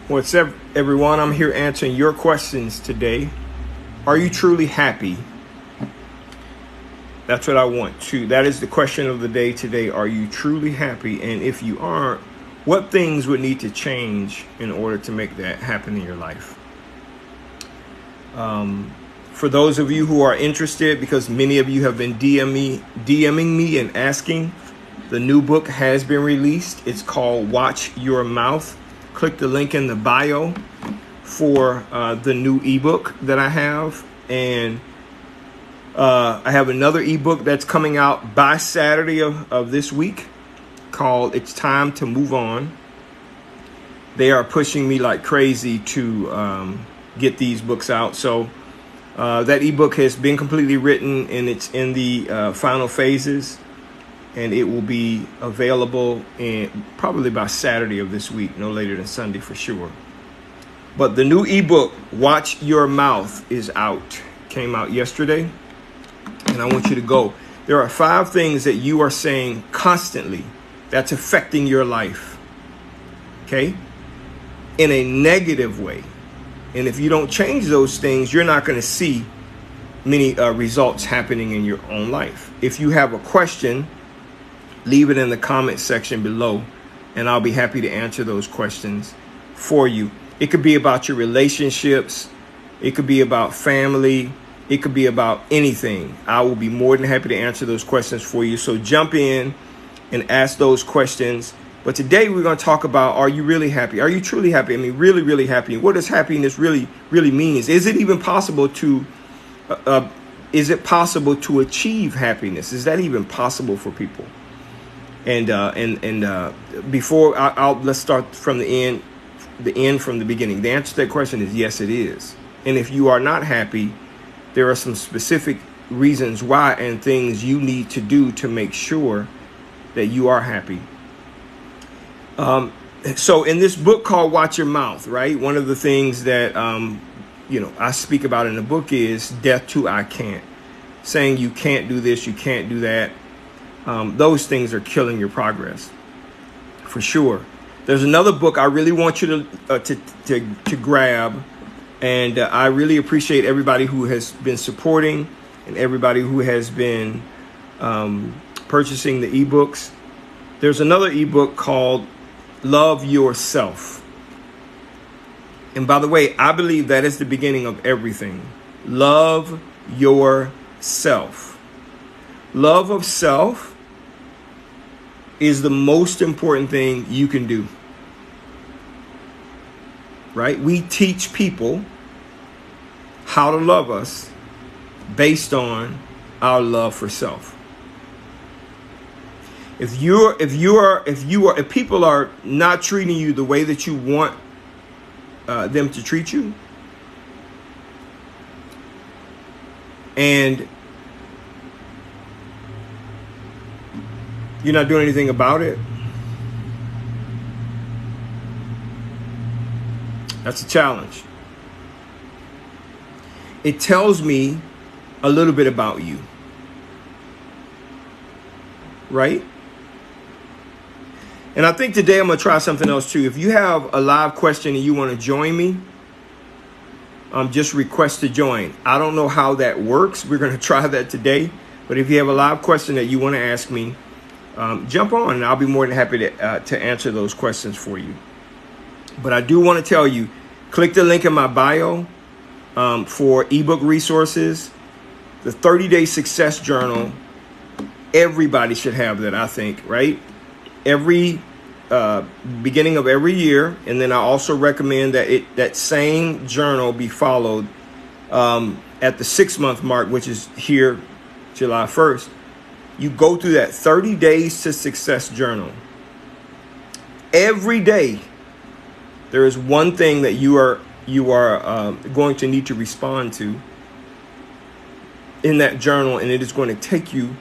What's up, everyone? I'm here answering your questions today. Are you truly happy? That's what I want to. That is the question of the day today. Are you truly happy? And if you aren't, what things would need to change in order to make that happen in your life? For those of you who are interested, because many of you have been DMing me and asking, the new book has been released. It's called Watch Your Mouth. Click the link in the bio for the new ebook that I have. And I have another ebook that's coming out by Saturday of this week called It's Time to Move On. They are pushing me like crazy to get these books out. So that ebook has been completely written and it's in the final phases. And it will be available probably by Saturday of this week, no later than Sunday for sure. But the new ebook, Watch Your Mouth, is out. Came out yesterday. And I want you to go. There are 5 things that you are saying constantly that's affecting your life. Okay? In a negative way. And if you don't change those things, you're not going to see many results happening in your own life. If you have a question, leave it in the comment section below, and I'll be happy to answer those questions for you. It could be about your relationships. It could be about family. It could be about anything. I will be more than happy to answer those questions for you. So jump in and ask those questions. But today we're going to talk about, are you really happy? Are you truly happy? I mean, really, really happy. What does happiness really means? Is it even possible to achieve happiness? Is that even possible for people? And before let's start from the end from the beginning. The answer to that question is yes, it is. And if you are not happy, there are some specific reasons why and things you need to do to make sure that you are happy. So in this book called Watch Your Mouth, right? One of the things that I speak about in the book is death to I can't. Saying you can't do this, you can't do that. Those things are killing your progress, for sure. There's another book I really want you to grab, and I really appreciate everybody who has been supporting and everybody who has been purchasing the ebooks. There's another ebook called Love Yourself. And by the way, I believe that is the beginning of everything. Love yourself. Love of self is the most important thing you can do. Right? We teach people how to love us based on our love for self. If people are not treating you the way that you want them to treat you, and you're not doing anything about it, that's a challenge. It tells me a little bit about you, right? And I think today I'm going to try something else too. If you have a live question and you want to join me, just request to join. I don't know how that works. We're going to try that today. But if you have a live question that you want to ask me, jump on and I'll be more than happy to answer those questions for you. But I do want to tell you, click the link in my bio for ebook resources. The 30-day success journal. Everybody should have that, I think, right? Every beginning of every year. And then I also recommend that same journal be followed at the 6-month mark, which is here July 1st. You go through that 30 days to success journal. Every day, there is one thing that you are going to need to respond to in that journal, and it is going to take you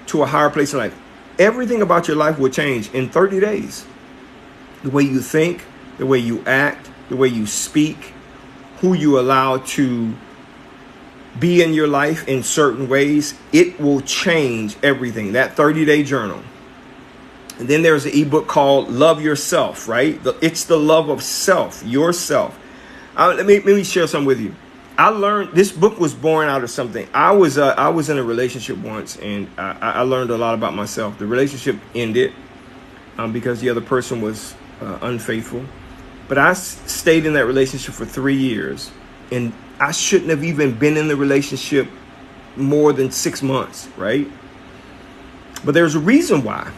to a higher place in life. Everything about your life will change in 30 days. The way you think, the way you act, the way you speak, who you allow to be in your life in certain ways, it will change everything. That 30-day journal. And then there's an ebook called Love Yourself, right? It's the love of self, yourself. Let me share something with you. I learned this book was born out of something. I was in a relationship once, and I learned a lot about myself. The relationship ended because the other person was unfaithful. But I stayed in that relationship for 3 years, and I shouldn't have even been in the relationship more than 6 months, right? But there's a reason why.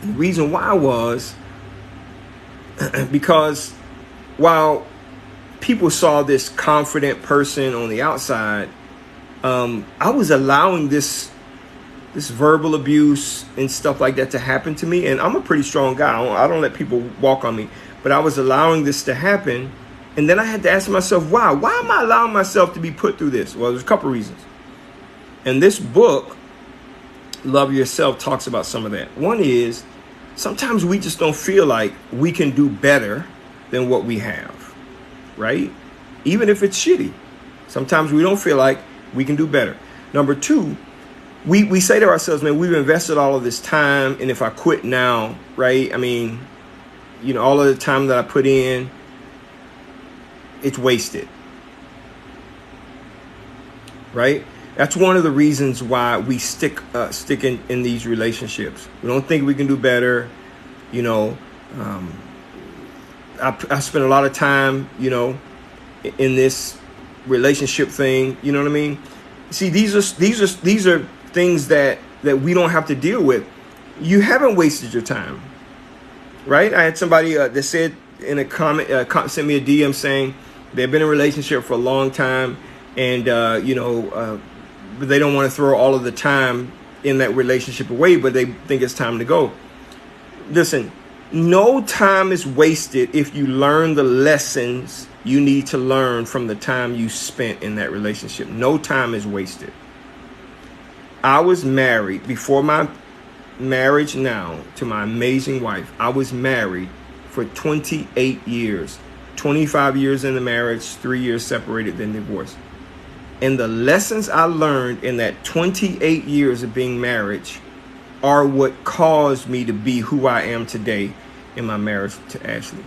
The reason why was because while people saw this confident person on the outside, I was allowing this verbal abuse and stuff like that to happen to me. And I'm a pretty strong guy. I don't let people walk on me. But I was allowing this to happen. And then I had to ask myself, why? Why am I allowing myself to be put through this? Well, there's a couple reasons. And this book, Love Yourself, talks about some of that. One is sometimes we just don't feel like we can do better than what we have, right? Even if it's shitty. Sometimes we don't feel like we can do better. Number two, we say to ourselves, man, we've invested all of this time, and if I quit now, right? I mean, all of the time that I put in, it's wasted, right? That's one of the reasons why we stick in these relationships. We don't think we can do better. I spent a lot of time, in this relationship thing. You know what I mean? See, these are things that we don't have to deal with. You haven't wasted your time, right? I had somebody that said in a comment, sent me a DM saying they've been in a relationship for a long time, and but they don't want to throw all of the time in that relationship away, but they think it's time to go. Listen, no time is wasted if you learn the lessons you need to learn from the time you spent in that relationship. No time is wasted. I was married before my marriage now to my amazing wife. I was married for 28 years, 25 years in the marriage, 3 years separated, then divorced. And the lessons I learned in that 28 years of being married are what caused me to be who I am today in my marriage to Ashley.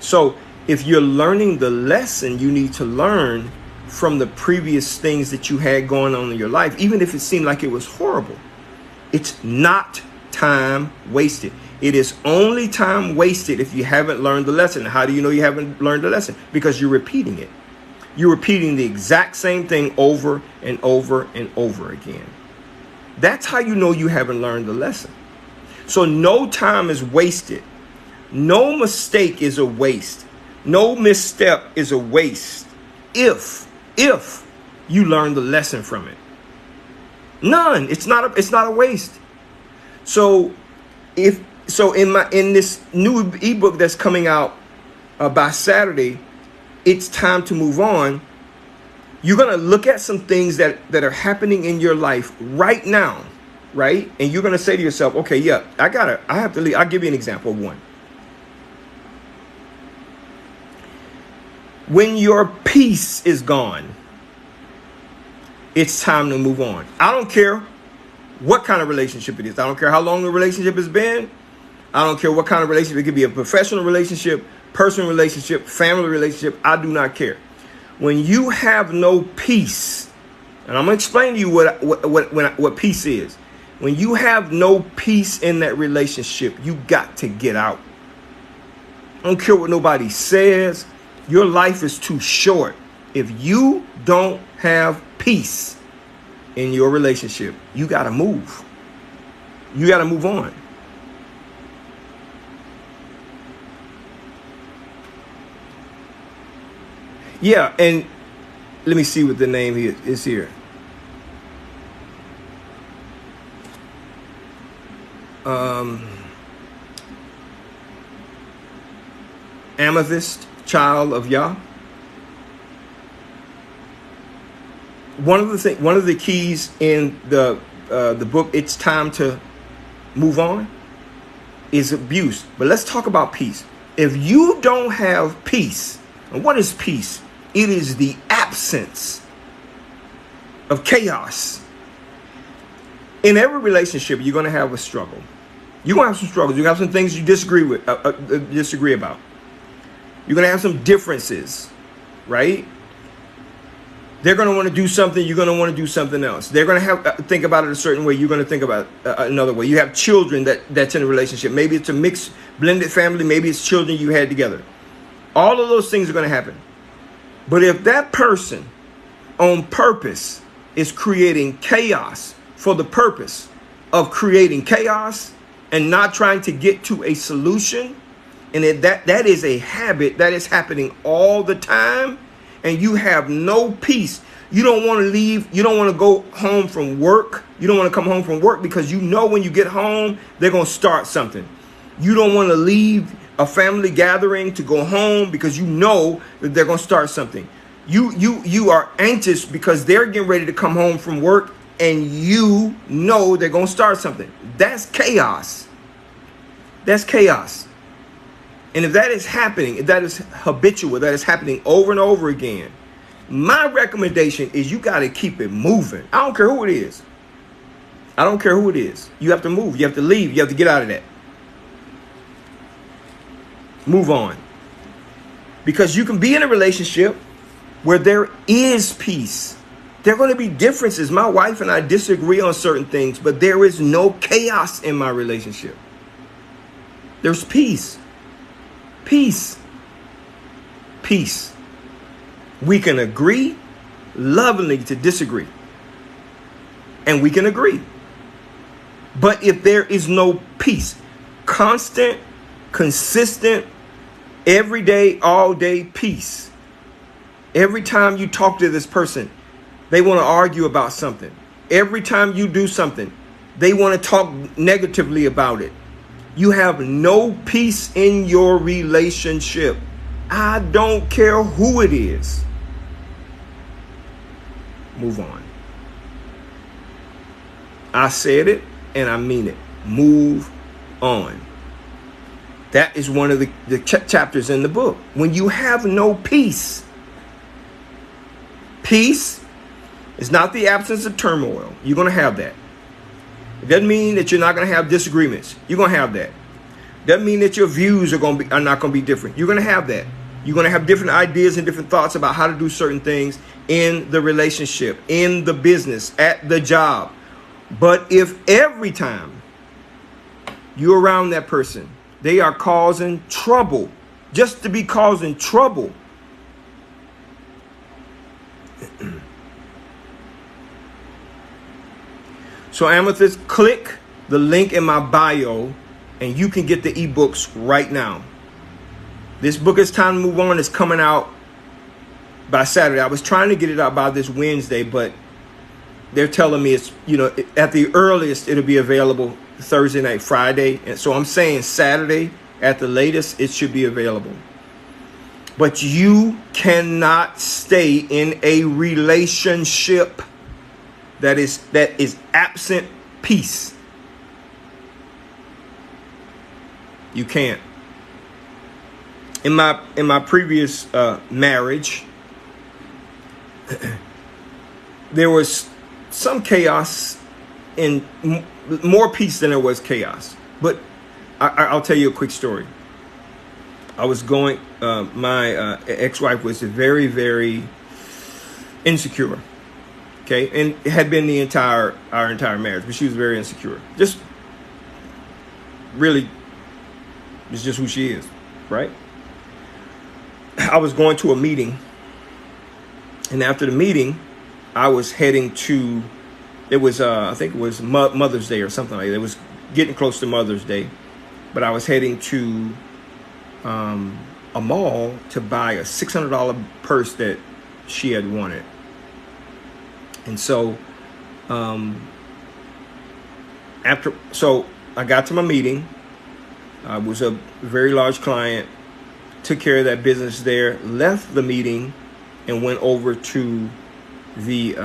So if you're learning the lesson you need to learn from the previous things that you had going on in your life, even if it seemed like it was horrible, it's not time wasted. It is only time wasted if you haven't learned the lesson. How do you know you haven't learned the lesson? Because you're repeating it. You're repeating the exact same thing over and over and over again. That's how you know you haven't learned the lesson. So no time is wasted. No mistake is a waste. No misstep is a waste if you learn the lesson from it. None. It's not a waste. So in this new ebook that's coming out by Saturday, it's time to move on. You're going to look at some things that are happening in your life right now, right? And you're going to say to yourself, okay, yeah, I have to leave. I'll give you an example of one. When your peace is gone, it's time to move on. I don't care what kind of relationship it is. I don't care how long the relationship has been. I don't care what kind of relationship. It could be a professional relationship, personal relationship, family relationship. I do not care. When you have no peace, and I'm going to explain to you what peace is. When you have no peace in that relationship, you got to get out. I don't care what nobody says. Your life is too short. If you don't have peace in your relationship, you got to move. You got to move on. Yeah, and let me see what the name is here. Amethyst, child of Yah. One of the keys in the book, It's Time to Move On, is abuse. But let's talk about peace. If you don't have peace, and what is peace? It is the absence of chaos. In every relationship, you're going to have a struggle. You're going to have some struggles. You're going to have some things you disagree about. You're going to have some differences, right? They're going to want to do something. You're going to want to do something else. They're going to have think about it a certain way. You're going to think about it another way. You have children that's in a relationship. Maybe it's a mixed, blended family. Maybe it's children you had together. All of those things are going to happen. But if that person on purpose is creating chaos for the purpose of creating chaos and not trying to get to a solution, and that is a habit that is happening all the time, and you have no peace. You don't want to leave. You don't want to go home from work. You don't want to come home from work because you know when you get home, they're going to start something. You don't want to leave a family gathering to go home because you know that they're going to start something. You are anxious because they're getting ready to come home from work and you know they're going to start something. That's chaos. That's chaos. And if that is happening, if that is habitual, that is happening over and over again, my recommendation is you got to keep it moving. I don't care who it is. I don't care who it is. You have to move. You have to leave. You have to get out of that. Move on. Because you can be in a relationship where there is peace. There are going to be differences. My wife and I disagree on certain things, but there is no chaos in my relationship. There's peace. Peace. Peace. We can agree lovingly to disagree. And we can agree. But if there is no peace, constant, consistent, every day, all day peace. Every time you talk to this person, they want to argue about something. Every time you do something, they want to talk negatively about it. You have no peace in your relationship. I don't care who it is. Move on. I said it and I mean it. Move on. That is one of the chapters in the book. When you have no peace, peace is not the absence of turmoil. You're going to have that. It doesn't mean that you're not going to have disagreements. You're going to have that. Doesn't mean that your views are not going to be different. You're going to have that. You're going to have different ideas and different thoughts about how to do certain things in the relationship, in the business, at the job. But if every time you're around that person, they are causing trouble, just to be causing trouble, so Amethyst, click the link in my bio and you can get the ebooks right now. This book, It's Time to Move On, is coming out by Saturday. I was trying to get it out by this Wednesday, but they're telling me it's, at the earliest, it'll be available Thursday night, Friday. And so I'm saying Saturday at the latest, it should be available. But you cannot stay in a relationship that is absent peace. You can't. In my previous marriage, there was some chaos and more peace than there was chaos. But I'll tell you a quick story. I was going. My ex-wife was very, very insecure. Okay, and it had been our entire marriage, but she was very insecure. Just really, it's just who she is, right? I was going to a meeting, and after the meeting, I was heading to. It was I think it was Mother's Day or something like that. It was getting close to Mother's Day, but I was heading to a mall to buy a $600 purse that she had wanted. And so, so I got to my meeting. I was a very large client, took care of that business there, left the meeting, and went over to the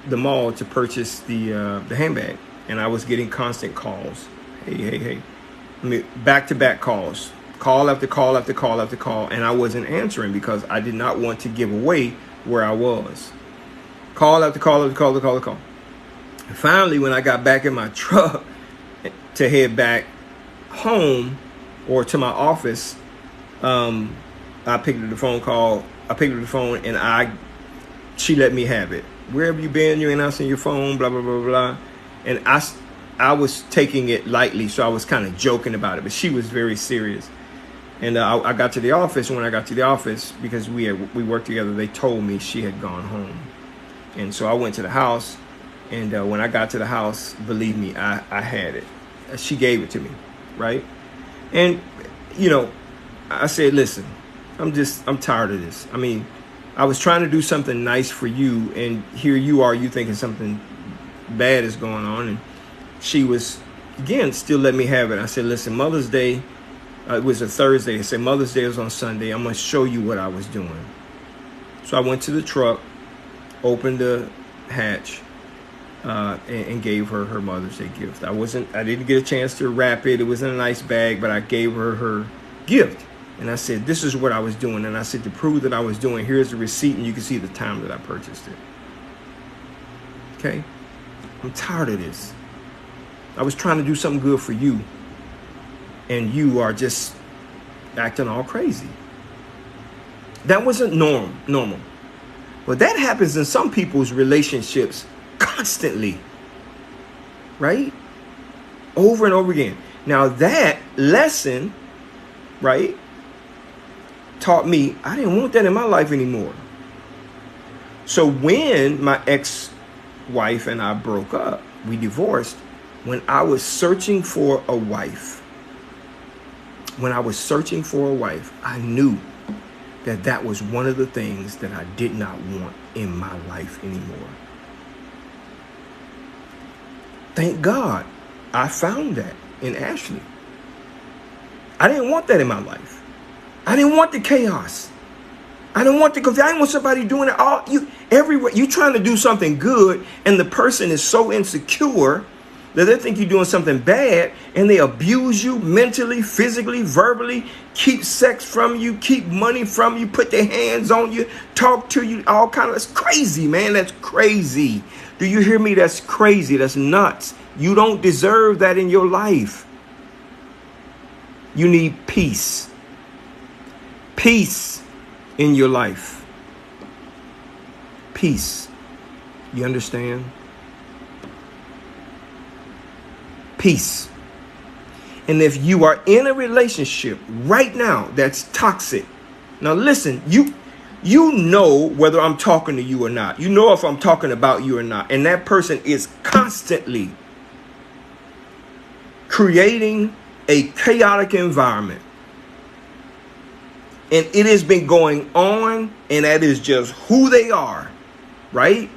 mall to purchase the handbag. And I was getting constant calls. Hey. I mean, back-to-back calls. Call after call after call after call. And I wasn't answering because I did not want to give away where I was. Call after call after call after call after call. And finally, when I got back in my truck to head back home or to my office, I picked up the phone call. I picked up the phone and she let me have it. Where have you been? You ain't answering your phone, blah, blah, blah, blah. And I was taking it lightly, so I was kind of joking about it, but she was very serious. And I got to the office, and when I got to the office, because we worked together, they told me she had gone home. And so I went to the house, and when I got to the house, believe me, I had it. She gave it to me, right? And, you know, I said, listen, I'm tired of this. I mean, I was trying to do something nice for you, and here you are, you thinking something bad is going on. And she was, again, still let me have it. I said, listen, Mother's Day, it was a Thursday. I said, Mother's Day was on Sunday. I'm going to show you what I was doing. So I went to the truck, opened the hatch, and gave her her Mother's Day gift. I didn't get a chance to wrap it. It was in a nice bag, but I gave her her gift. And I said, this is what I was doing. And I said, to prove that I was doing, here's the receipt, and you can see the time that I purchased it. Okay? I'm tired of this. I was trying to do something good for you, and you are just acting all crazy. That wasn't normal. But that happens in some people's relationships constantly. Right? Over and over again. Now that lesson, right, taught me I didn't want that in my life anymore. So when my ex-wife and I broke up, we divorced, when I was searching for a wife, I knew that that was one of the things that I did not want in my life anymore. Thank God I found that in Ashley. I didn't want that in my life. I didn't want the chaos. I didn't want the confusion. I didn't want somebody doing it all. Everywhere. You trying to do something good, and the person is so insecure that they think you're doing something bad, and they abuse you mentally, physically, verbally, keep sex from you, keep money from you, put their hands on you, talk to you, all kind of. That's crazy, man. That's crazy. Do you hear me? That's crazy. That's nuts. You don't deserve that in your life. You need peace. Peace in your life. Peace. You understand? Peace. And if you are in a relationship right now that's toxic, now listen, you know whether I'm talking to you or not. You know if I'm talking about you or not. And that person is constantly creating a chaotic environment. And it has been going on, and that is just who they are, right?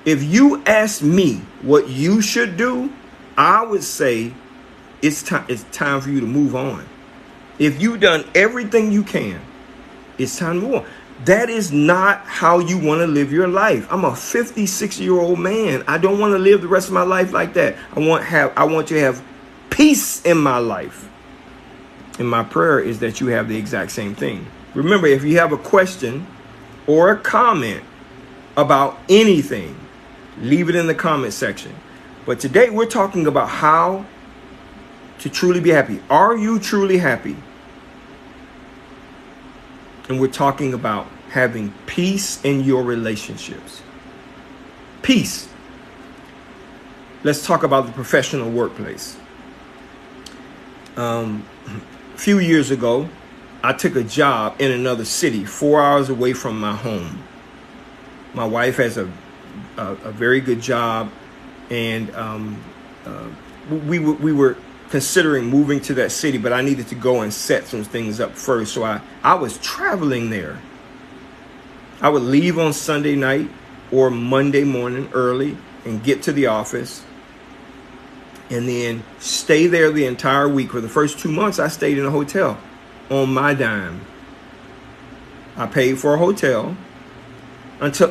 If you ask me what you should do, I would say it's time for you to move on. If you've done everything you can, it's time to move on. That is not how you want to live your life. I'm a 56-year-old man. I don't want to live the rest of my life like that. I want to have peace in my life. And my prayer is that you have the exact same thing. Remember, if you have a question or a comment about anything, leave it in the comment section. But today we're talking about how to truly be happy. Are you truly happy? And we're talking about having peace in your relationships. Peace. Let's talk about the professional workplace. A few years ago, I took a job in another city, 4 hours away from my home. My wife has a very good job, and we were considering moving to that city, but I needed to go and set some things up first. So I was traveling there. I would leave on Sunday night or Monday morning early and get to the office, and then stay there the entire week. For the first 2 months, I stayed in a hotel on my dime. I paid for a hotel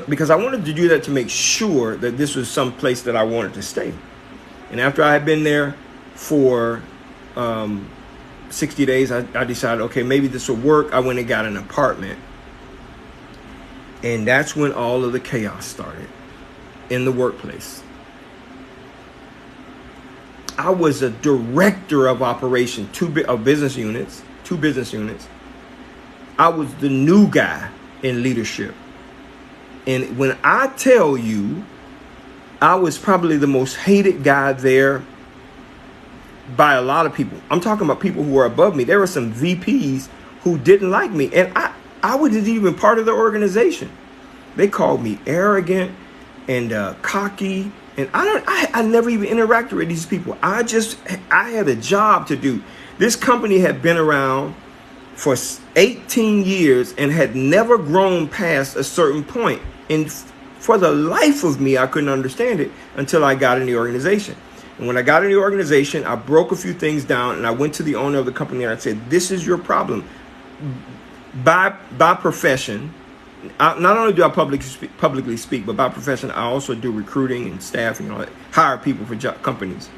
because I wanted to do that to make sure that this was some place that I wanted to stay. And after I had been there for 60 days, I decided, okay, maybe this will work. I went and got an apartment. And that's when all of the chaos started in the workplace. I was a director of operation, two business units. I was the new guy in leadership. And when I tell you, I was probably the most hated guy there by a lot of people. I'm talking about people who were above me. There were some VPs who didn't like me. And I wasn't even part of the organization. They called me arrogant and cocky. And I never even interacted with these people. I had a job to do. This company had been around for 18 years and had never grown past a certain point. And for the life of me, I couldn't understand it until I got in the organization. And when I got in the organization, I broke a few things down and I went to the owner of the company and I said, this is your problem. By profession, not only do I publicly speak, but by profession, I also do recruiting and staffing and all that, hire people for companies.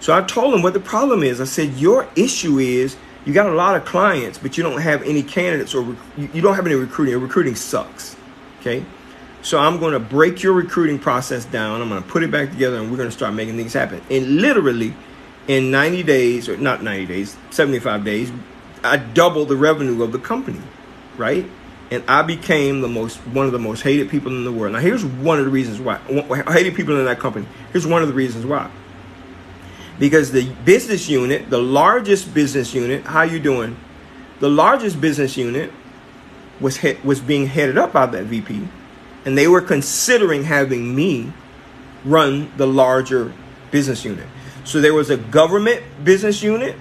So I told him what the problem is. I said, your issue is you got a lot of clients, but you don't have any candidates or you don't have any recruiting. Your recruiting sucks. Okay. So I'm going to break your recruiting process down. I'm going to put it back together and we're going to start making things happen. And literally in 90 days, or not 90 days, 75 days, I doubled the revenue of the company. Right. And I became one of the most hated people in the world. Now, here's one of the reasons why. Hated people in that company. Here's one of the reasons why. Because the business unit, the largest business unit, how you doing? The largest business unit was being headed up by that VP. And they were considering having me run the larger business unit. So there was a government business unit,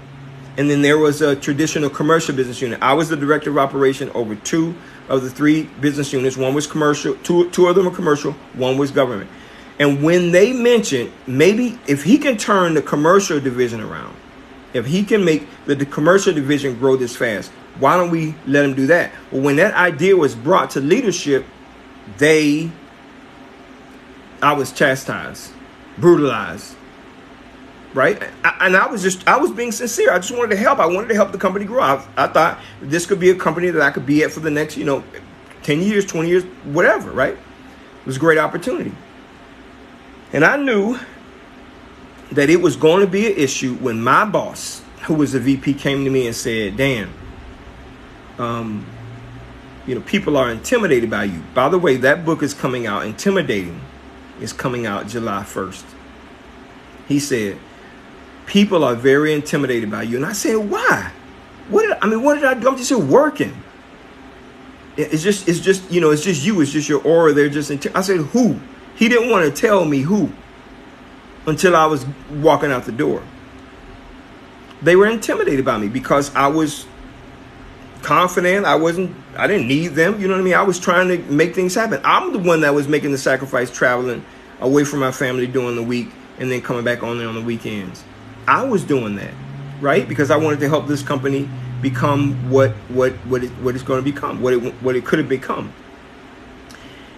and then there was a traditional commercial business unit. I was the director of operation over two of the three business units. One was commercial, two of them were commercial, one was government. And when they mentioned, maybe if he can turn the commercial division around, if he can make the commercial division grow this fast, why don't we let him do that? Well, when that idea was brought to leadership, I was chastised, brutalized, right? I was being sincere. I just wanted to help. I wanted to help the company grow. I thought this could be a company that I could be at for the next, 10 years, 20 years, whatever, right? It was a great opportunity. And I knew that it was going to be an issue when my boss, who was a VP, came to me and said, Dan, people are intimidated by you. By the way, that book is coming out. Intimidating is coming out July 1st. He said, people are very intimidated by you. And I said, why? What did I do? I'm just here working. It's just you. It's just your aura. They're just, I said, who? He didn't want to tell me who until I was walking out the door. They were intimidated by me because I was confident. I didn't need them. You know what I mean? I was trying to make things happen. I'm the one that was making the sacrifice, traveling away from my family during the week and then coming back on there on the weekends. I was doing that, right? Because I wanted to help this company become what it's going to become, what it could have become.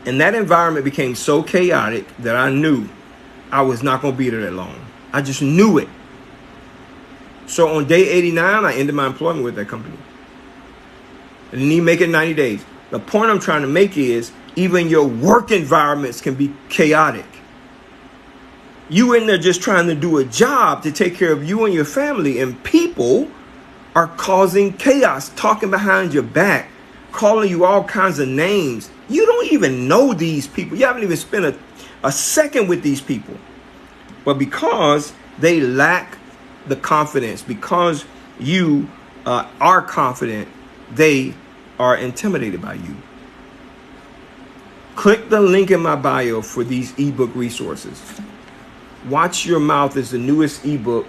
And that environment became so chaotic that I knew I was not going to be there that long. I just knew it. So on day 89, I ended my employment with that company. I didn't even make it 90 days. The point I'm trying to make is even your work environments can be chaotic. You in there just trying to do a job to take care of you and your family, and people are causing chaos, talking behind your back, calling you all kinds of names. You don't even know these people. You haven't even spent a second with these people. But because they lack the confidence, because you are confident, they are intimidated by you. Click the link in my bio for these ebook resources. Watch Your Mouth is the newest ebook.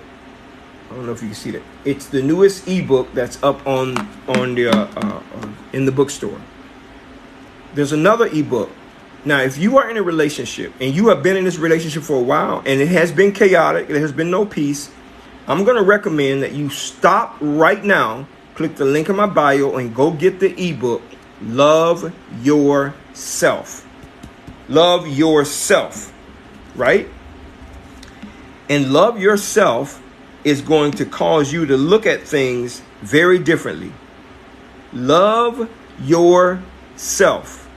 I don't know if you can see that. It's the newest ebook that's up on the in the bookstore. There's another ebook. Now, if you are in a relationship and you have been in this relationship for a while and it has been chaotic, there has been no peace, I'm going to recommend that you stop right now, click the link in my bio, and go get the ebook, Love Yourself. Love Yourself, right? And Love Yourself is going to cause you to look at things very differently. Love yourself.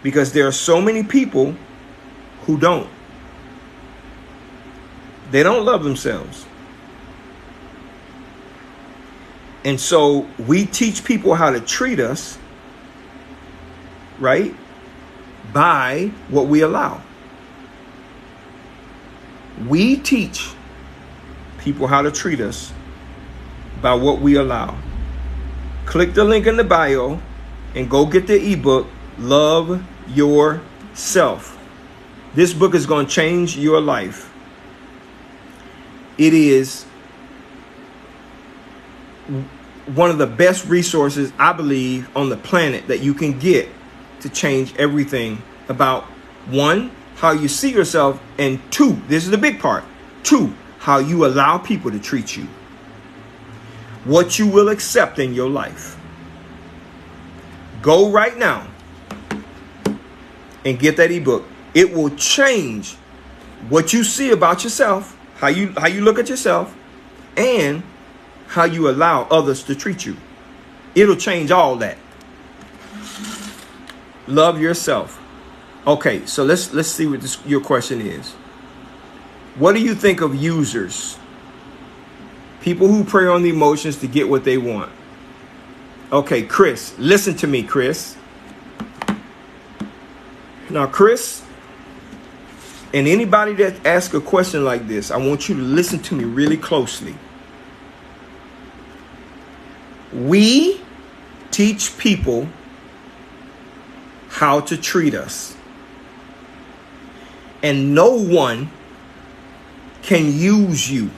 Because there are so many people who don't. They don't love themselves. And so we teach people how to treat us, right, by what we allow. We teach people how to treat us by what we allow. Click the link in the bio and go get the ebook, Love Yourself. This book is going to change your life. It is one of the best resources, I believe, on the planet that you can get to change everything about, one, how you see yourself, and two, this is the big part, two, how you allow people to treat you. What you will accept in your life. Go right now and get that ebook. It will change what you see about yourself, how you look at yourself, and how you allow others to treat you. It'll change all that. Love yourself. Okay, so let's see what your question is. What do you think of users? People who prey on the emotions to get what they want. Okay, Chris, listen to me, Chris. Now, Chris, and anybody that asks a question like this, I want you to listen to me really closely. We teach people how to treat us. And no one can use you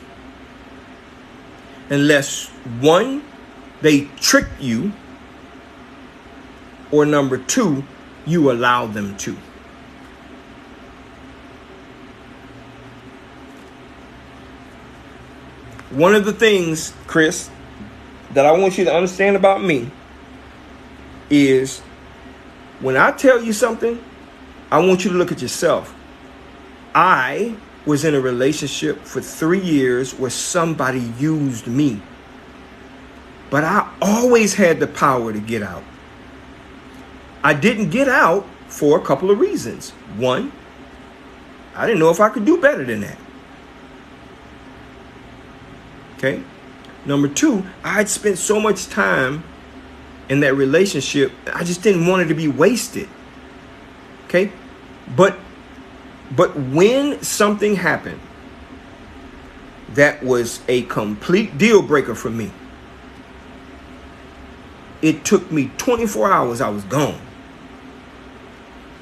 unless, one, they trick you, or number two, you allow them to. One of the things, Chris, that I want you to understand about me is when I tell you something, I want you to look at yourself. I was in a relationship for 3 years where somebody used me. But I always had the power to get out. I didn't get out for a couple of reasons. One, I didn't know if I could do better than that. Okay. Number two, I had spent so much time in that relationship, I just didn't want it to be wasted. Okay. But when something happened that was a complete deal breaker for me, it took me 24 hours, I was gone.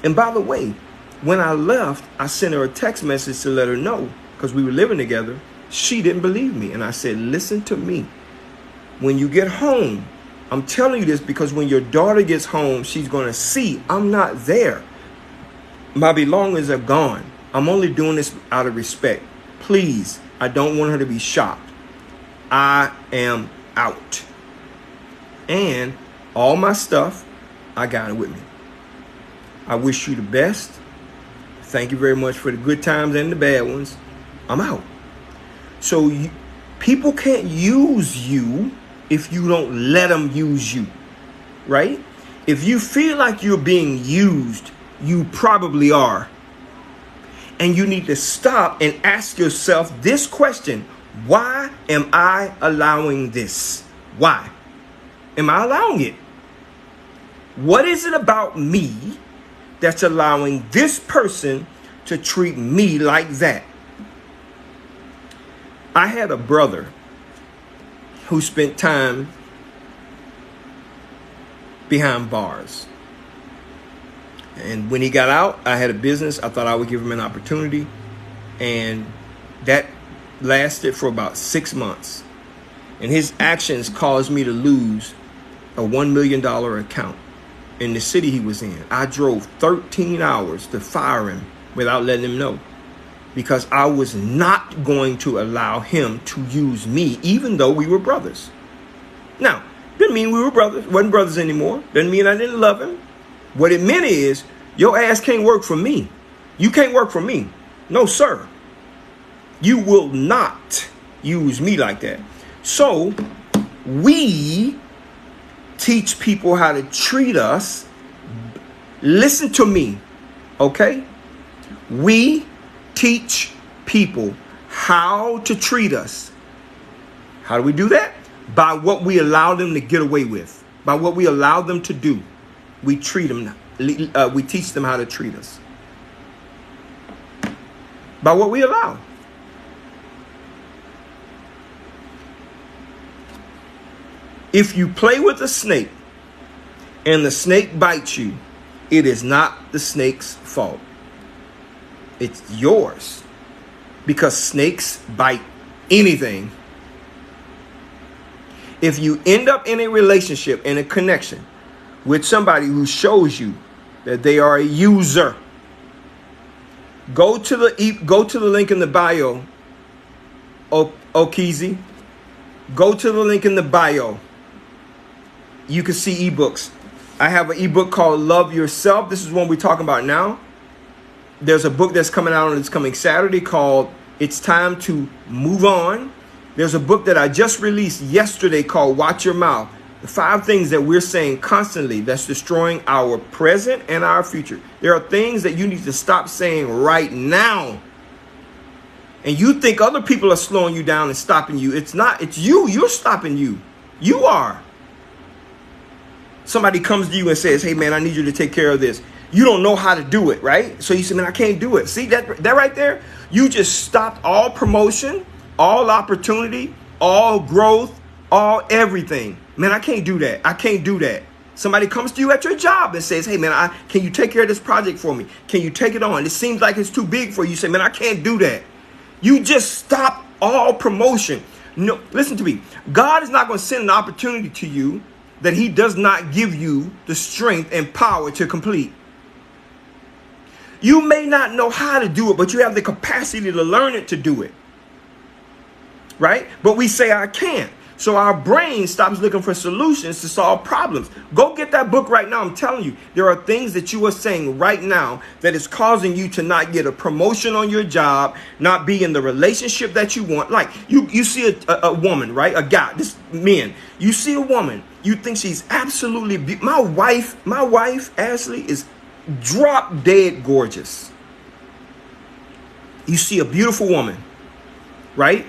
And by the way, when I left, I sent her a text message to let her know, because we were living together. She didn't believe me. And I said, listen to me. When you get home, I'm telling you this because when your daughter gets home, she's going to see I'm not there. My belongings are gone. I'm only doing this out of respect. Please, I don't want her to be shocked. I am out. And all my stuff, I got it with me. I wish you the best. Thank you very much for the good times and the bad ones. I'm out. So people can't use you if you don't let them use you, right? If you feel like you're being used, you probably are. And you need to stop and ask yourself this question. Why am I allowing this? Why am I allowing it? What is it about me that's allowing this person to treat me like that? I had a brother who spent time behind bars. And when he got out, I had a business. I thought I would give him an opportunity. And that lasted for about 6 months. And his actions caused me to lose a $1 million account in the city he was in. I drove 13 hours to fire him without letting him know, because I was not going to allow him to use me, even though we were brothers. Now, didn't mean we were brothers, wasn't brothers anymore. Doesn't mean I didn't love him. What it meant is, your ass can't work for me. You can't work for me. No, sir. You will not use me like that. So, we teach people how to treat us. Listen to me, okay? We teach people how to treat us. How do we do that? By what we allow them to get away with. By what we allow them to do. We treat them. We teach them how to treat us. By what we allow. If you play with a snake and the snake bites you, it is not the snake's fault. It's yours. Because snakes bite anything. If you end up in a relationship, in a connection with somebody who shows you that they are a user, go to the link in the bio, Okizi. Go to the link in the bio. You can see ebooks. I have an ebook called Love Yourself. This is one we're talking about now. There's a book that's coming out on this coming Saturday called It's Time to Move On. There's a book that I just released yesterday called Watch Your Mouth. The 5 things that we're saying constantly that's destroying our present and our future. There are things that you need to stop saying right now. And you think other people are slowing you down and stopping you. It's not. It's you. You're stopping you. You are. Somebody comes to you and says, hey, man, I need you to take care of this. You don't know how to do it, right? So you say, man, I can't do it. See that right there? You just stopped all promotion, all opportunity, all growth, all everything. Man, I can't do that. I can't do that. Somebody comes to you at your job and says, hey, man, can you take care of this project for me? Can you take it on? It seems like it's too big for you. You say, man, I can't do that. You just stop all promotion. No, listen to me. God is not going to send an opportunity to you that he does not give you the strength and power to complete. You may not know how to do it, but you have the capacity to learn it to do it. Right? But we say, I can't. So our brain stops looking for solutions to solve problems. Go get that book right now. I'm telling you, there are things that you are saying right now that is causing you to not get a promotion on your job, not be in the relationship that you want. Like you see a woman, right? A guy, this men, you see a woman, you think she's absolutely beautiful. My wife, Ashley, is drop dead gorgeous. You see a beautiful woman, right?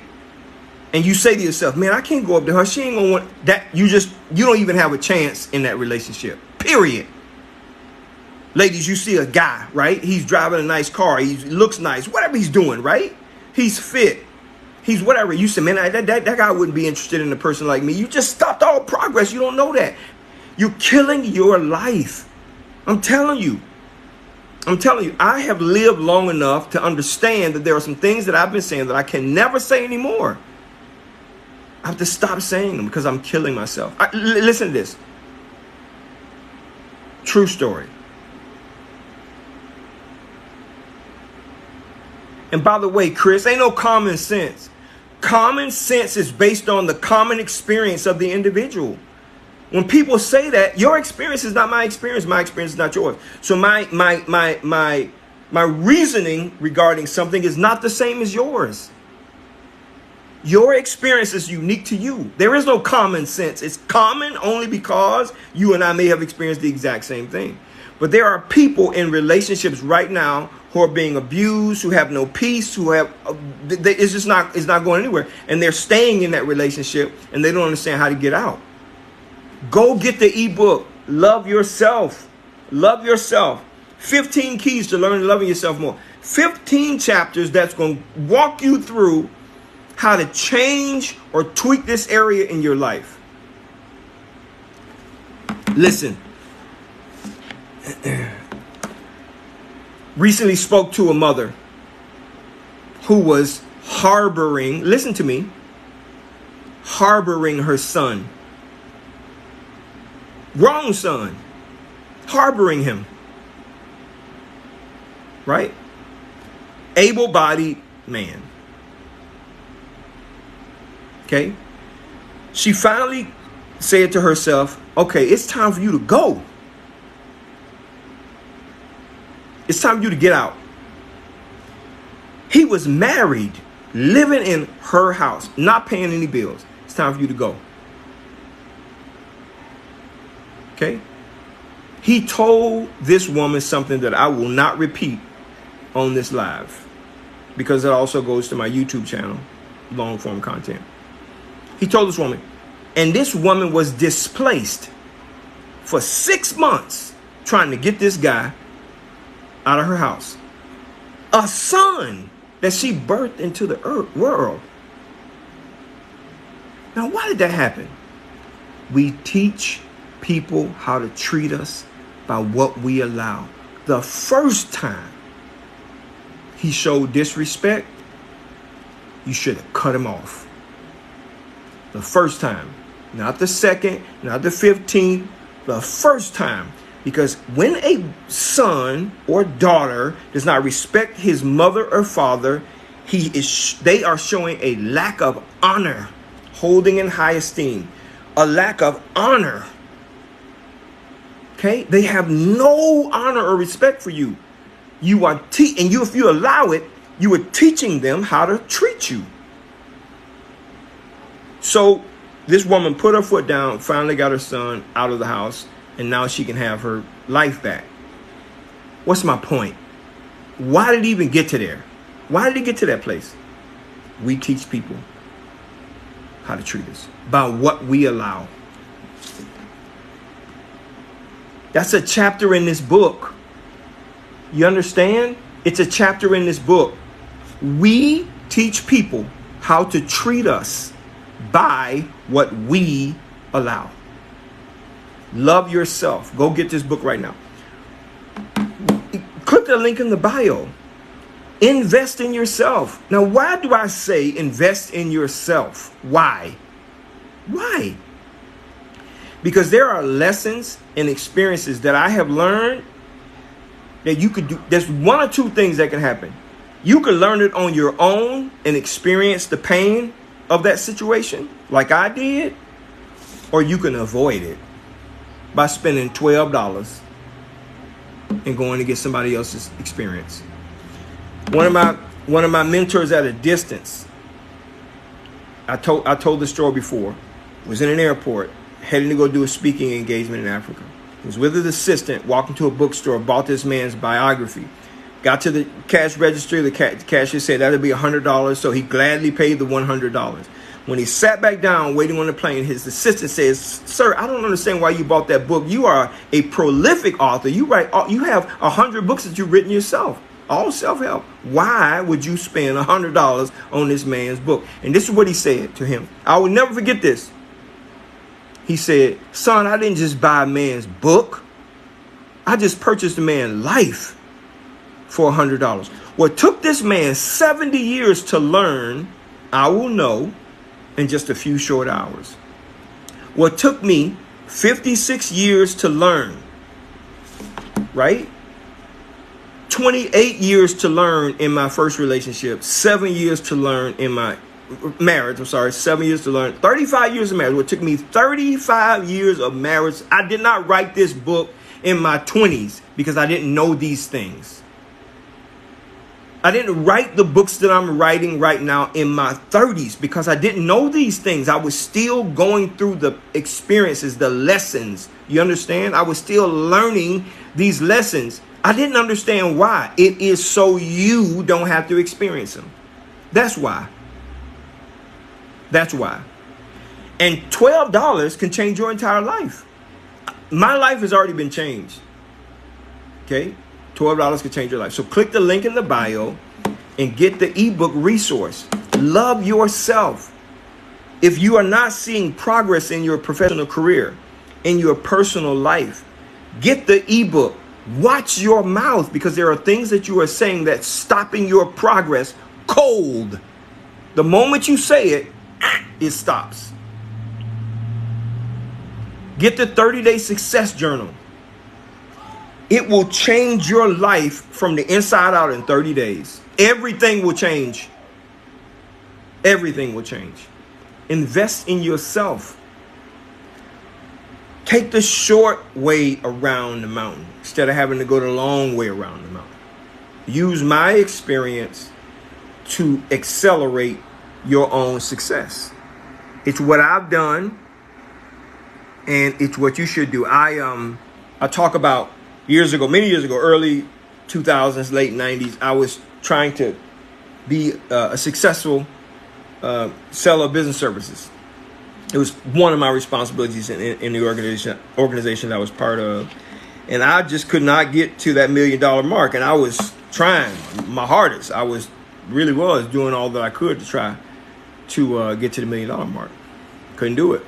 And you say to yourself, man, I can't go up to her. She ain't gonna want that. You don't even have a chance in that relationship. Period. Ladies, you see a guy, right? He's driving a nice car. He looks nice. Whatever he's doing, right? He's fit. He's whatever. You say, man, that guy wouldn't be interested in a person like me. You just stopped all progress. You don't know that. You're killing your life. I'm telling you. I have lived long enough to understand that there are some things that I've been saying that I can never say anymore. I have to stop saying them because I'm killing myself. Listen to this. True story. And by the way, Chris, ain't no common sense. Common sense is based on the common experience of the individual. When people say that, your experience is not my experience. My experience is not yours. So my reasoning regarding something is not the same as yours. Your experience is unique to you. There is no common sense. It's common only because you and I may have experienced the exact same thing. But there are people in relationships right now who are being abused, who have no peace, who have it's not going anywhere, and they're staying in that relationship and they don't understand how to get out. Go get the ebook, Love Yourself. Love Yourself. 15 keys to learn loving yourself more. 15 chapters that's going to walk you through how to change or tweak this area in your life. Listen. Recently spoke to a mother who was harboring, listen to me, harboring her son. Wrong son. Harboring him. Right? Able-bodied man. Okay? She finally said to herself, okay, it's time for you to go. It's time for you to get out. He was married, living in her house, not paying any bills. It's time for you to go. Okay? He told this woman something that I will not repeat on this live. because it also goes to my YouTube channel, long form content. He told this woman, and this woman was displaced for 6 months trying to get this guy out of her house. A son that she birthed into the world. Now, why did that happen? We teach people how to treat us by what we allow. The first time he showed disrespect, you should have cut him off. The first time, not the second, not the 15th, the first time. Because when a son or daughter does not respect his mother or father, they are showing a lack of honor, holding in high esteem, a lack of honor. Okay, they have no honor or respect for you. You are if you allow it, you are teaching them how to treat you. So this woman put her foot down, finally got her son out of the house, and now she can have her life back. What's my point? Why did it even get to there? Why did it get to that place? We teach people how to treat us by what we allow. That's a chapter in this book. You understand? It's a chapter in this book. We teach people how to treat us by what we allow. Love yourself. Go get this book right now. Click the link in the bio. Invest in yourself. Now, why do I say invest in yourself? Why? Why? Because there are lessons and experiences that I have learned that you could do. There's one or two things that can happen. You can learn it on your own and experience the pain of that situation like I did, or you can avoid it by spending $12 and going to get somebody else's experience. One of my mentors at a distance, I told this story before, was in an airport heading to go do a speaking engagement in Africa. He was with his assistant, walked into a bookstore, bought this man's biography. Got to the cash register, the cashier said that'll be $100, so he gladly paid the $100. When he sat back down waiting on the plane, his assistant says, "Sir, I don't understand why you bought that book. You are a prolific author. You have 100 books that you've written yourself, all self-help. Why would you spend $100 on this man's book?" And this is what he said to him. I will never forget this. He said, "Son, I didn't just buy a man's book. I just purchased a man's life for $100. What took this man 70 years to learn, I will know in just a few short hours. What took me 56 years to learn, right? 28 years to learn in my first relationship, 7 years to learn in my marriage. 7 years to learn, 35 years of marriage. What took me 35 years of marriage. I did not write this book in my 20s because I didn't know these things. I didn't write the books that I'm writing right now in my 30s because I didn't know these things. I was still going through the experiences, the lessons. You understand? I was still learning these lessons. I didn't understand why. It is so you don't have to experience them. That's why. That's why. And $12 can change your entire life. My life has already been changed. Okay? $12 can change your life. So click the link in the bio and get the ebook resource. Love yourself. If you are not seeing progress in your professional career, in your personal life, get the ebook. Watch your mouth, because there are things that you are saying that's stopping your progress cold. The moment you say it, it stops. Get the 30-day success journal. It will change your life from the inside out in 30 days. Everything will change. Everything will change. Invest in yourself. Take the short way around the mountain instead of having to go the long way around the mountain. Use my experience to accelerate your own success. It's what I've done, and it's what you should do. I talk about many years ago, early 2000s, late 90s, I was trying to be a successful seller of business services. It was one of my responsibilities in the organization that I was part of. And I just could not get to that $1 million mark. And I was trying my hardest. I really was doing all that I could to try to get to the $1 million mark. Couldn't do it.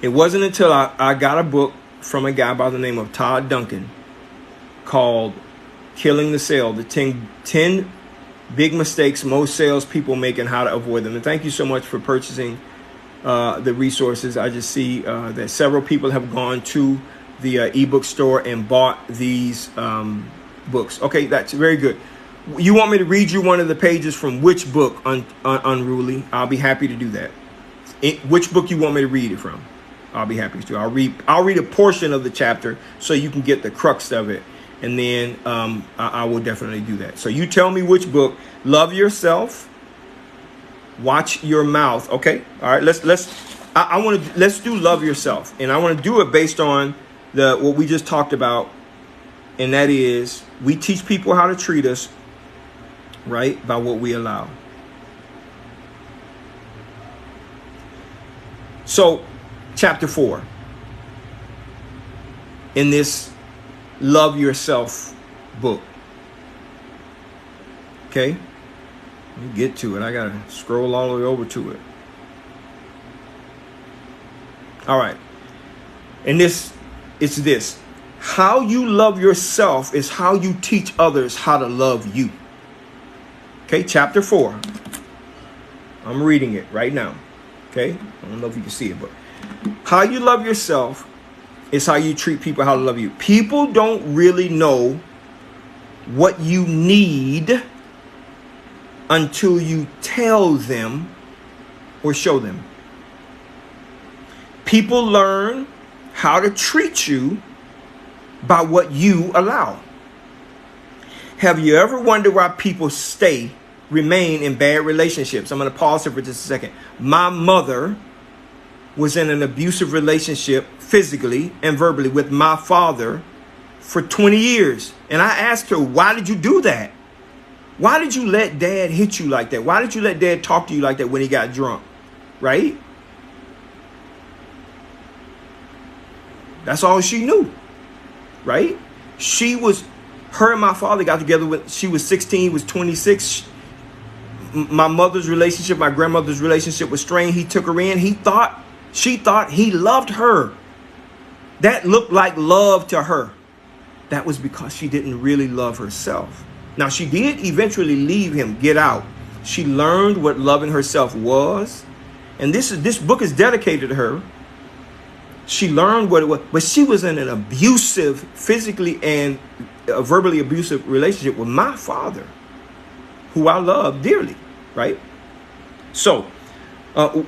It wasn't until I got a book from a guy by the name of Todd Duncan called Killing the Sale, the 10 big mistakes most salespeople make and how to avoid them. And thank you so much for purchasing the resources. I just see that several people have gone to the ebook store and bought these books. Okay, that's very good. You want me to read you one of the pages from which book, Unruly? I'll be happy to do that. Which book you want me to read it from? I'll be happy to. I'll read a portion of the chapter so you can get the crux of it, and then I will definitely do that. So you tell me which book. Love Yourself, Watch Your Mouth. Okay, all right. Let's do Love Yourself, and I want to do it based on what we just talked about, and that is we teach people how to treat us right by what we allow. So, chapter 4 in this Love Yourself book. Okay, let me get to it. I gotta scroll all the way over to it. All right, and it's this: how you love yourself is how you teach others how to love you. Okay, chapter 4. I'm reading it right now. Okay, I don't know if you can see it, but how you love yourself is how you treat people how to love you. People don't really know what you need until you tell them or show them. People learn how to treat you by what you allow. Have you ever wondered why people remain in bad relationships? I'm going to pause here for just a second. My mother was in an abusive relationship physically and verbally with my father for 20 years. And I asked her, why did you do that? Why did you let dad hit you like that? Why did you let dad talk to you like that when he got drunk? Right? That's all she knew. Right? Her and my father got together when she was 16, he was 26. My mother's relationship, my grandmother's relationship was strained. He took her in. She thought he loved her. That looked like love to her. That was because she didn't really love herself. Now, she did eventually leave him, get out. She learned what loving herself was. And this book is dedicated to her. She learned what it was. But she was in an abusive, physically and verbally abusive relationship with my father, who I love dearly, right? So,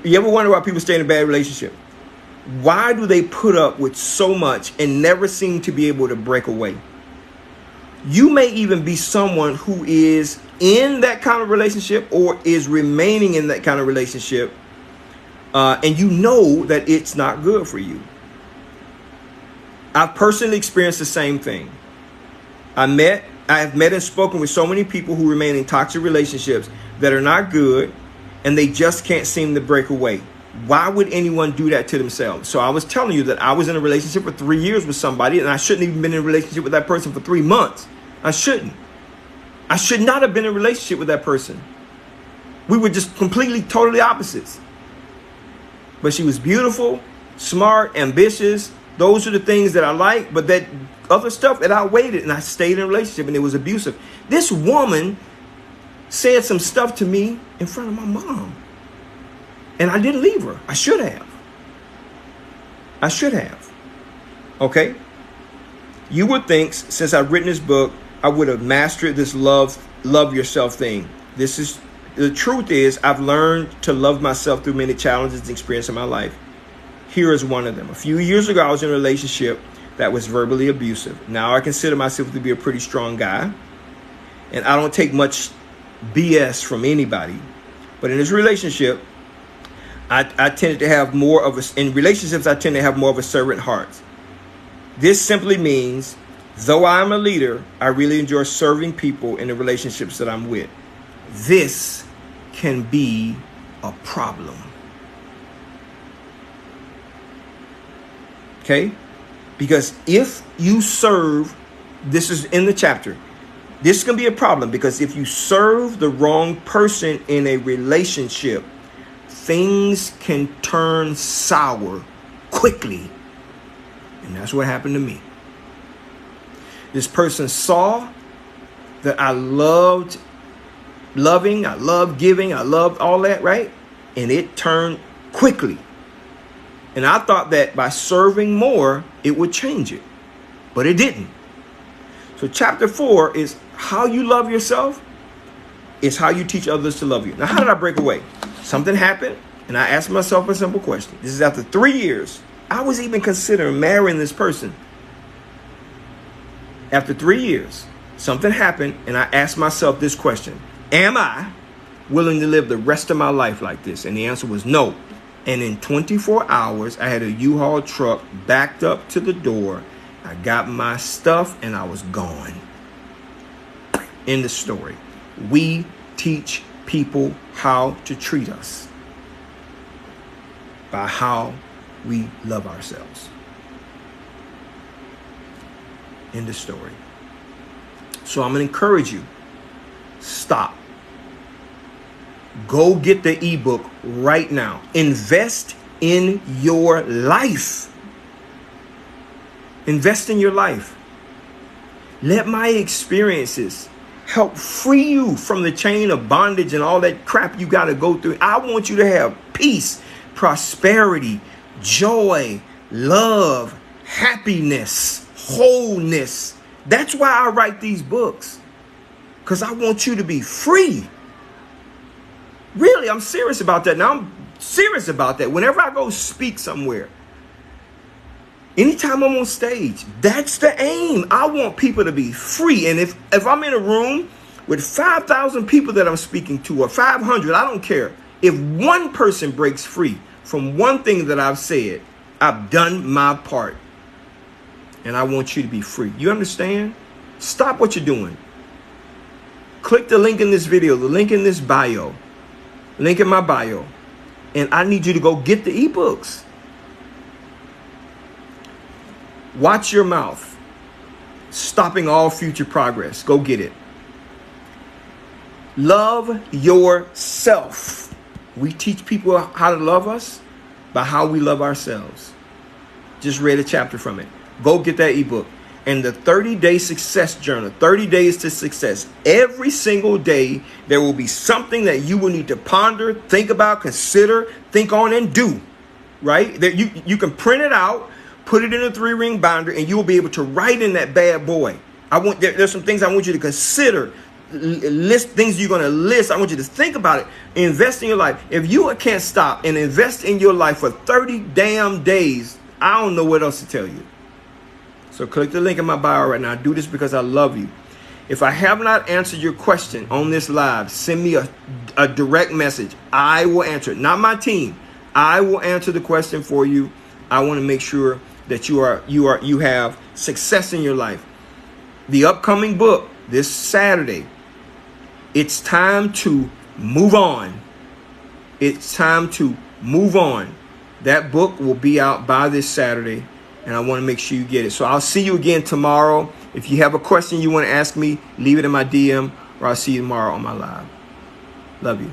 you ever wonder why people stay in a bad relationship? Why do they put up with so much and never seem to be able to break away? You may even be someone who is in that kind of relationship or is remaining in that kind of relationship, and you know that it's not good for you. I've personally experienced the same thing. I have met and spoken with so many people who remain in toxic relationships that are not good, and they just can't seem to break away. Why would anyone do that to themselves? So I was telling you that I was in a relationship for 3 years with somebody, and I shouldn't even been in a relationship with that person for 3 months. I shouldn't. I should not have been in a relationship with that person. We were just completely, totally opposites. But she was beautiful, smart, ambitious. Those are the things that I like, but that other stuff, it outweighed it, and I stayed in a relationship, and it was abusive. This woman said some stuff to me in front of my mom, and I didn't leave her. I should have. Okay? You would think, since I've written this book, I would have mastered this love yourself thing. The truth is, I've learned to love myself through many challenges and experiences in my life. Here is one of them. A few years ago, I was in a relationship that was verbally abusive. Now I consider myself to be a pretty strong guy, and I don't take much BS from anybody. But in this relationship, I tended to have more of in relationships, I tend to have more of a servant heart. This simply means, though I'm a leader, I really enjoy serving people in the relationships that I'm with. this can be a problem. Okay? Because if you serve, this is in the chapter, this can be a problem, because if you serve the wrong person in a relationship, things can turn sour quickly. And that's what happened to me. This person saw that I loved loving, I loved giving, I loved all that, right? And it turned quickly. And I thought that by serving more, it would change it. But it didn't. So chapter 4 is how you love yourself. It's how you teach others to love you. Now, how did I break away? Something happened, and I asked myself a simple question. This is after 3 years. I was even considering marrying this person. After 3 years, something happened, and I asked myself this question. Am I willing to live the rest of my life like this? And the answer was no. And in 24 hours, I had a U-Haul truck backed up to the door. I got my stuff, and I was gone. End of story. We teach people how to treat us by how we love ourselves. End of story. So I'm going to encourage you. Stop. Go get the ebook right now. Invest in your life. Invest in your life. Let my experiences help free you from the chain of bondage and all that crap you got to go through. I want you to have peace, prosperity, joy, love, happiness, wholeness. That's why I write these books, because I want you to be free. Really, I'm serious about that. Now, I'm serious about that. Whenever I go speak somewhere, anytime I'm on stage, that's the aim. I want people to be free. And if I'm in a room with 5,000 people that I'm speaking to, or 500, I don't care. If one person breaks free from one thing that I've said, I've done my part. And I want you to be free. You understand? Stop what you're doing. Click the link in this video, the link in this bio, link in my bio. And I need you to go get the ebooks. Watch your mouth. Stopping all future progress. Go get it. Love yourself. We teach people how to love us by how we love ourselves. Just read a chapter from it. Go get that ebook. And the 30-day success journal, 30 days to success. Every single day, there will be something that you will need to ponder, think about, consider, think on, and do. Right? That you can print it out, put it in a 3-ring binder, and you will be able to write in that bad boy. There's some things I want you to consider. List things you're going to list. I want you to think about it. Invest in your life. If you can't stop and invest in your life for 30 damn days, I don't know what else to tell you. So click the link in my bio right now. I do this because I love you. If I have not answered your question on this live, send me a direct message. I will answer it. Not my team. I will answer the question for you. I want to make sure that you have success in your life. The upcoming book this Saturday. It's time to move on. It's time to move on. That book will be out by this Saturday, and I want to make sure you get it. So I'll see you again tomorrow. If you have a question you want to ask me, leave it in my DM, or I'll see you tomorrow on my live. Love you.